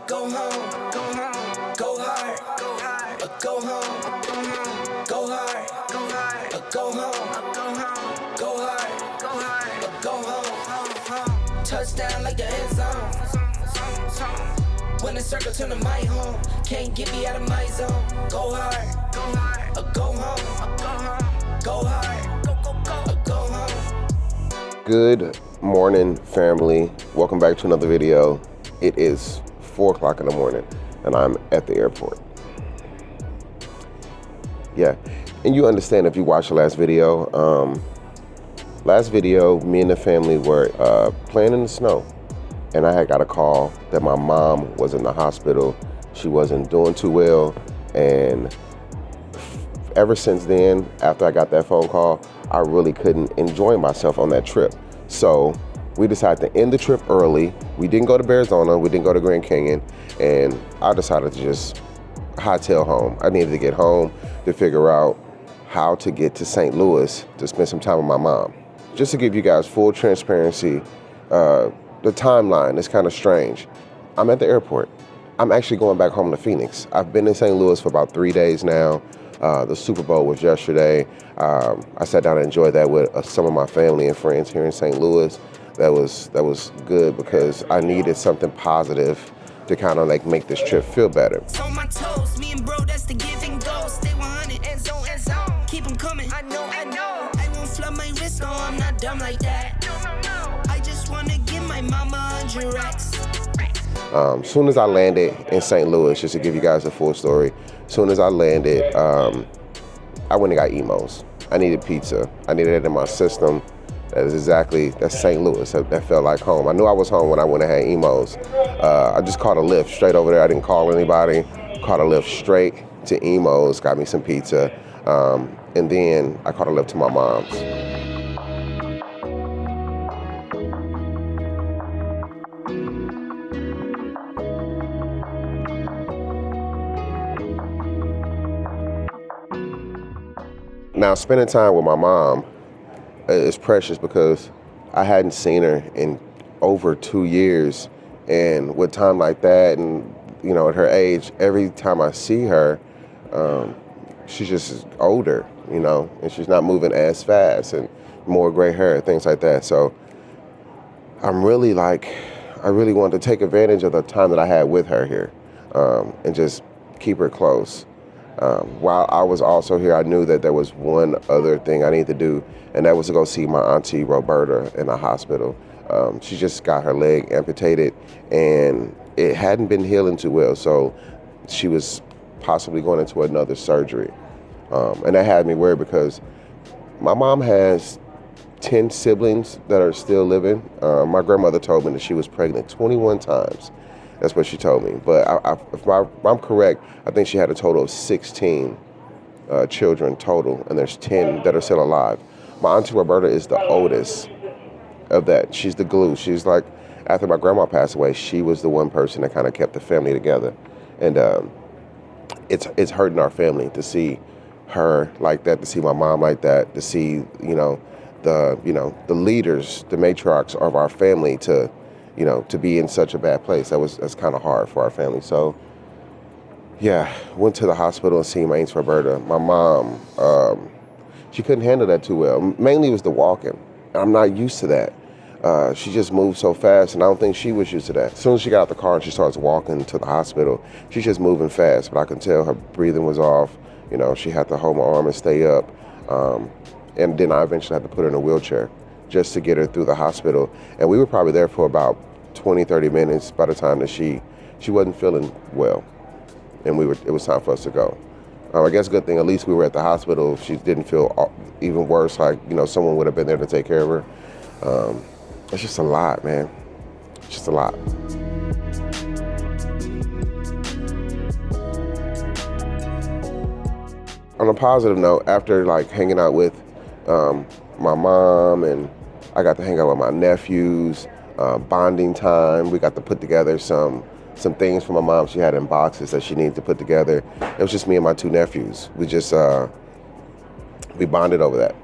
go home, go home, go hard, go hard, go home, go hard, go hard, go home, go home, go hard, go hard, go home. Touchdown like the end zone. When the circle turn to my home, can't get me out of my zone. Go hard, go hard, go home, go home, go hard, go home. Good morning, family. Welcome back to another video. It is 4 o'clock in the morning and I'm at the airport. Yeah, and you understand if you watched the last video. Me and the family were playing in the snow, and I had got a call that my mom was in the hospital. She wasn't doing too well, and ever since then, after I got that phone call, I really couldn't enjoy myself on that trip. So we decided to end the trip early. We didn't go to Arizona, we didn't go to Grand Canyon, and I decided to just hightail home. I needed to get home to figure out how to get to St. Louis to spend some time with my mom. Just to give you guys full transparency, the timeline is kind of strange. I'm at the airport. I'm actually going back home to Phoenix. I've been in St. Louis for about 3 days now. The Super Bowl was yesterday. I sat down and enjoyed that with some of my family and friends here in St. Louis. That was good because I needed something positive to kind of like make this trip feel better. On my toes, me and bro, that's the give and go. Stay 100 and zone. Keep them coming. I know. I won't flub my wrist, no, I'm not dumb like that. No. I just wanna give my mama 100 racks. Soon as I landed in St. Louis, just to give you guys a full story, soon as I landed, I went and got emos. I needed pizza. I needed it in my system. That's St. Louis. That felt like home. I knew I was home when I went and had emos. I just caught a Lyft straight over there. I didn't call anybody. Caught a Lyft straight to emos, got me some pizza, and then I caught a Lyft to my mom's. Now, spending time with my mom is precious because I hadn't seen her in over 2 years. And with time like that and, you know, at her age, every time I see her, she's just older, you know, and she's not moving as fast and more gray hair, things like that. So I really wanted to take advantage of the time that I had with her here and just keep her close. While I was also here, I knew that there was one other thing I needed to do, and that was to go see my auntie Roberta in the hospital. She just got her leg amputated, and it hadn't been healing too well, so she was possibly going into another surgery. And that had me worried because my mom has 10 siblings that are still living. My grandmother told me that she was pregnant 21 times. That's what she told me. But if I'm correct, I think she had a total of 16 children total, and there's 10 that are still alive. My auntie Roberta is the oldest of that. She's the glue. She's like, after my grandma passed away, she was the one person that kind of kept the family together. And it's hurting our family to see her like that, to see my mom like that, to see, the leaders, the matriarchs of our family to be in such a bad place. That's kind of hard for our family. So, yeah, went to the hospital and seen my Aunt Roberta. My mom, she couldn't handle that too well. Mainly it was the walking. I'm not used to that. She just moved so fast, and I don't think she was used to that. As soon as she got out the car and she starts walking to the hospital, she's just moving fast, but I could tell her breathing was off. She had to hold my arm and stay up. And then I eventually had to put her in a wheelchair just to get her through the hospital. And we were probably there for about 20, 30 minutes by the time that she wasn't feeling well. And it was time for us to go. I guess a good thing, at least we were at the hospital. If she didn't feel even worse, like, someone would have been there to take care of her. It's just a lot, man. It's just a lot. On a positive note, after hanging out with my mom, and I got to hang out with my nephews, bonding time. We got to put together some things for my mom she had in boxes that she needed to put together. It was just me and my two nephews. We bonded over that.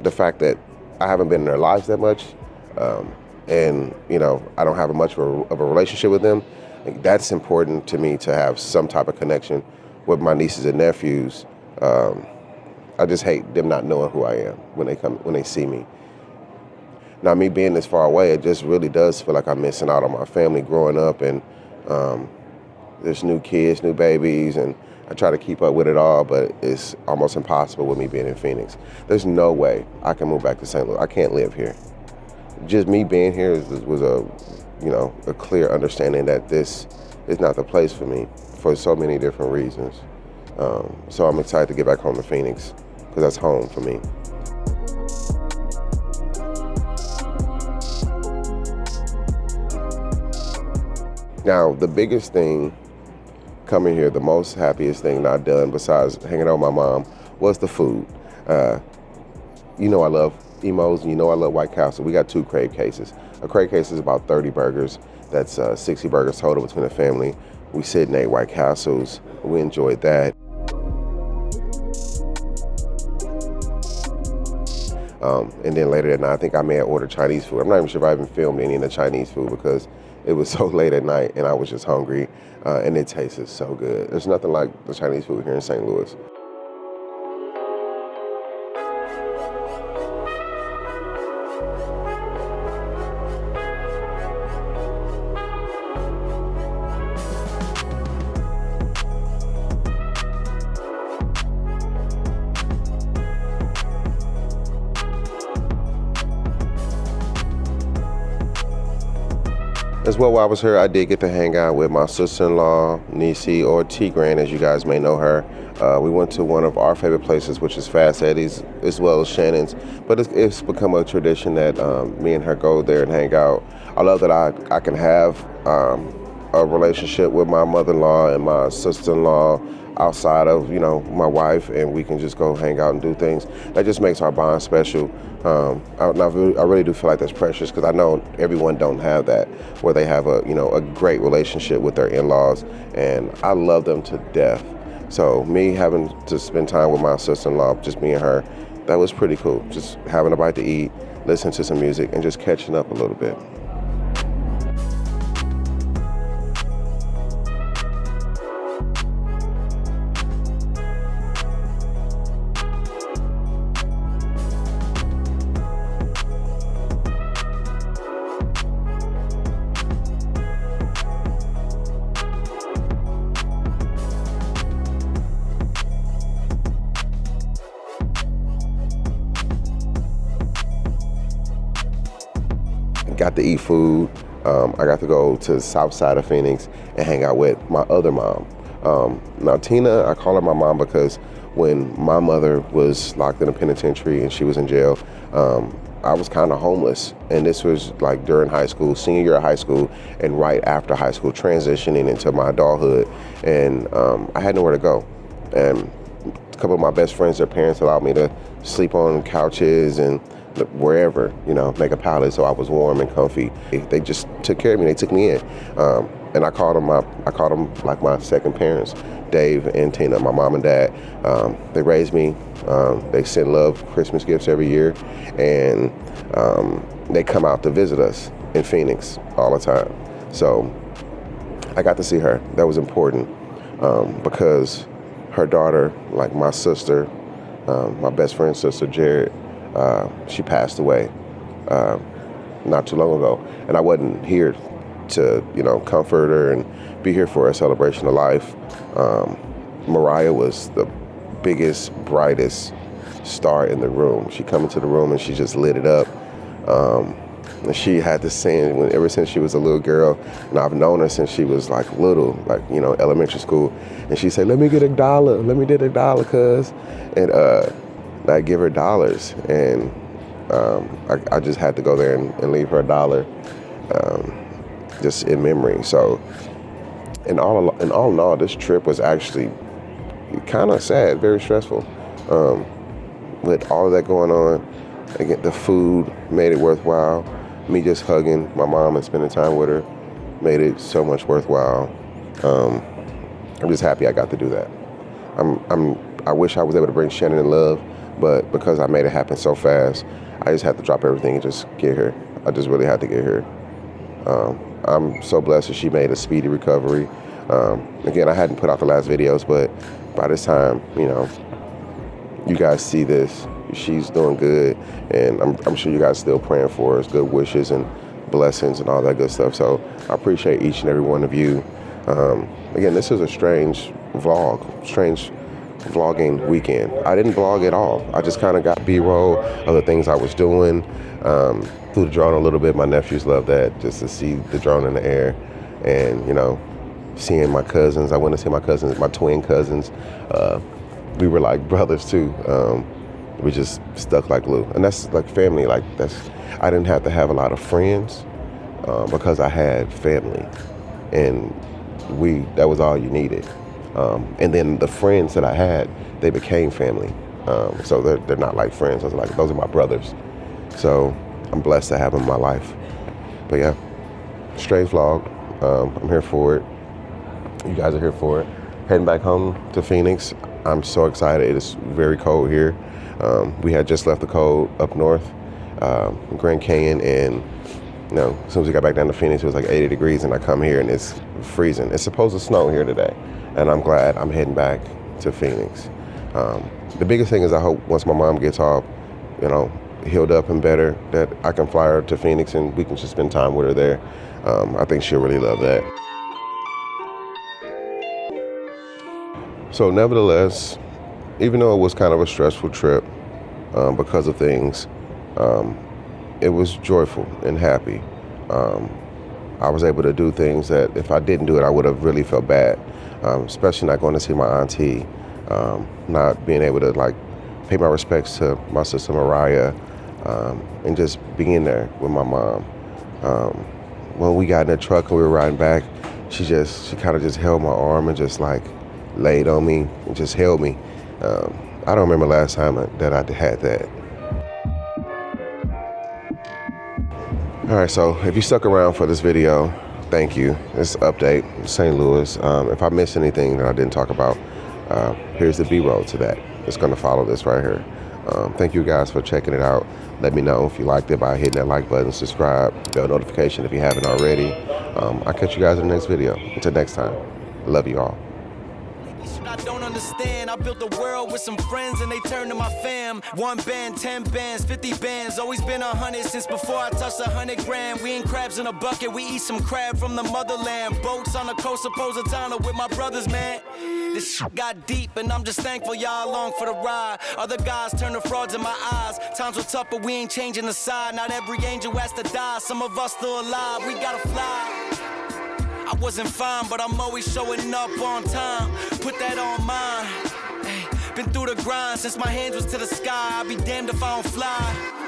The fact that I haven't been in their lives that much, and I don't have much of a relationship with them, Like, that's important to me, to have some type of connection with my nieces and nephews. Um, I just hate them not knowing who I am when they see me. Now, me being this far away, it just really does feel like I'm missing out on my family growing up, and um, there's new kids, new babies, and I try to keep up with it all, but it's almost impossible with me being in Phoenix. There's no way I can move back to St. Louis. I can't live here. Just me being here was a clear understanding that this is not the place for me for so many different reasons. So I'm excited to get back home to Phoenix, because that's home for me. Now, the biggest thing coming here, the most happiest thing that I've done besides hanging out with my mom, was the food. I love Emos, and I love White Castle. We got 2 crave cases. A crave case is about 30 burgers. That's 60 burgers total between the family. We sit and ate White Castles. We enjoyed that. And then later that night, I think I may have ordered Chinese food. I'm not even sure if I even filmed any of the Chinese food, because it was so late at night and I was just hungry, and it tasted so good. There's nothing like the Chinese food here in St. Louis. As well, while I was here, I did get to hang out with my sister-in-law, Nisi, or T-Gran, as you guys may know her. We went to one of our favorite places, which is Fast Eddie's, as well as Shannon's. But it's become a tradition that me and her go there and hang out. I love that I can have a relationship with my mother-in-law and my sister-in-law outside of my wife, and we can just go hang out and do things. That just makes our bond special. I really do feel like that's precious, because I know everyone don't have that, where they have a great relationship with their in-laws, and I love them to death. So me having to spend time with my sister-in-law, just me and her, that was pretty cool. Just having a bite to eat, listening to some music, and just catching up a little bit. Got to eat food. I got to go to the south side of Phoenix and hang out with my other mom. Now, Tina, I call her my mom because when my mother was locked in a penitentiary and she was in jail, I was kind of homeless. And this was like during high school, senior year of high school, and right after high school, transitioning into my adulthood. And I had nowhere to go. And a couple of my best friends, their parents allowed me to sleep on couches and wherever, make a pallet so I was warm and comfy. They just took care of me. They took me in, and I called them like my second parents, Dave and Tina, my mom and dad. They raised me. They send love Christmas gifts every year, and they come out to visit us in Phoenix all the time. So I got to see her. That was important, because her daughter, like my sister, my best friend's sister, Jared, she passed away not too long ago, and I wasn't here to comfort her and be here for a celebration of life. Mariah was the biggest, brightest star in the room. She come into the room and she just lit it up. And she had this saying ever since she was a little girl, and I've known her since she was like little, like elementary school. And she said, "Let me get $1. Let me get $1, cuz." And I give her dollars, and I just had to go there and leave her $1, just in memory. So, in all in all, this trip was actually kind of sad, very stressful. With all of that going on, again, the food made it worthwhile. Me just hugging my mom and spending time with her made it so much worthwhile. I'm just happy I got to do that. I wish I was able to bring Shannon and love, but because I made it happen so fast, I just had to drop everything and just get here. I just really had to get here. I'm so blessed that she made a speedy recovery. Again, I hadn't put out the last videos, but by this time, you know, you guys see this, she's doing good, and I'm sure you guys still praying for her, good wishes and blessings and all that good stuff. So I appreciate each and every one of you. Again, this is a strange vlogging weekend. I didn't vlog at all. I just kind of got B-roll of the things I was doing. Flew the drone a little bit. My nephews love that, just to see the drone in the air, and you know, seeing my cousins. I went to see my cousins, my twin cousins. We were like brothers too. We just stuck like glue, and that's like family. Like I didn't have to have a lot of friends because I had family, and that was all you needed. And then the friends that I had, they became family. So they're not like friends. Those are my brothers. So I'm blessed to have them in my life. But yeah, strange vlog. I'm here for it. You guys are here for it. Heading back home to Phoenix. I'm so excited. It is very cold here. We had just left the cold up north, Grand Canyon, and you know, as soon as we got back down to Phoenix, it was like 80 degrees, and I come here and it's freezing. It's supposed to snow here today, and I'm glad I'm heading back to Phoenix. The biggest thing is I hope once my mom gets off, you know, healed up and better, that I can fly her to Phoenix and we can just spend time with her there. I think she'll really love that. So nevertheless, even though it was kind of a stressful trip because of things, it was joyful and happy. I was able to do things that if I didn't do it, I would have really felt bad, especially not going to see my auntie, not being able to like pay my respects to my sister Mariah, and just being there with my mom. When we got in the truck and we were riding back, she kind of just held my arm and just like laid on me and just held me. I don't remember last time that I had that. All right, so if you stuck around for this video, thank you. It's an update, St. Louis. If I missed anything that I didn't talk about, here's the B-roll to that. It's gonna follow this right here. Thank you guys for checking it out. Let me know if you liked it by hitting that like button, subscribe, bell notification if you haven't already. I'll catch you guys in the next video. Until next time, I love you all. I don't understand. I built a world with some friends and they turned to my fam. 1 band, 10 bands, 50 bands. Always been 100 since before I touched 100 grand. We ain't crabs in a bucket, we eat some crab from the motherland. Boats on the coast of Positano with my brothers, man. This shit got deep and I'm just thankful y'all along for the ride. Other guys turn to frauds in my eyes. Times were tough but we ain't changing the side. Not every angel has to die. Some of us still alive, we gotta fly. I wasn't fine, but I'm always showing up on time. Put that on mine. Ay, been through the grind since my hands was to the sky. I'd be damned if I don't fly.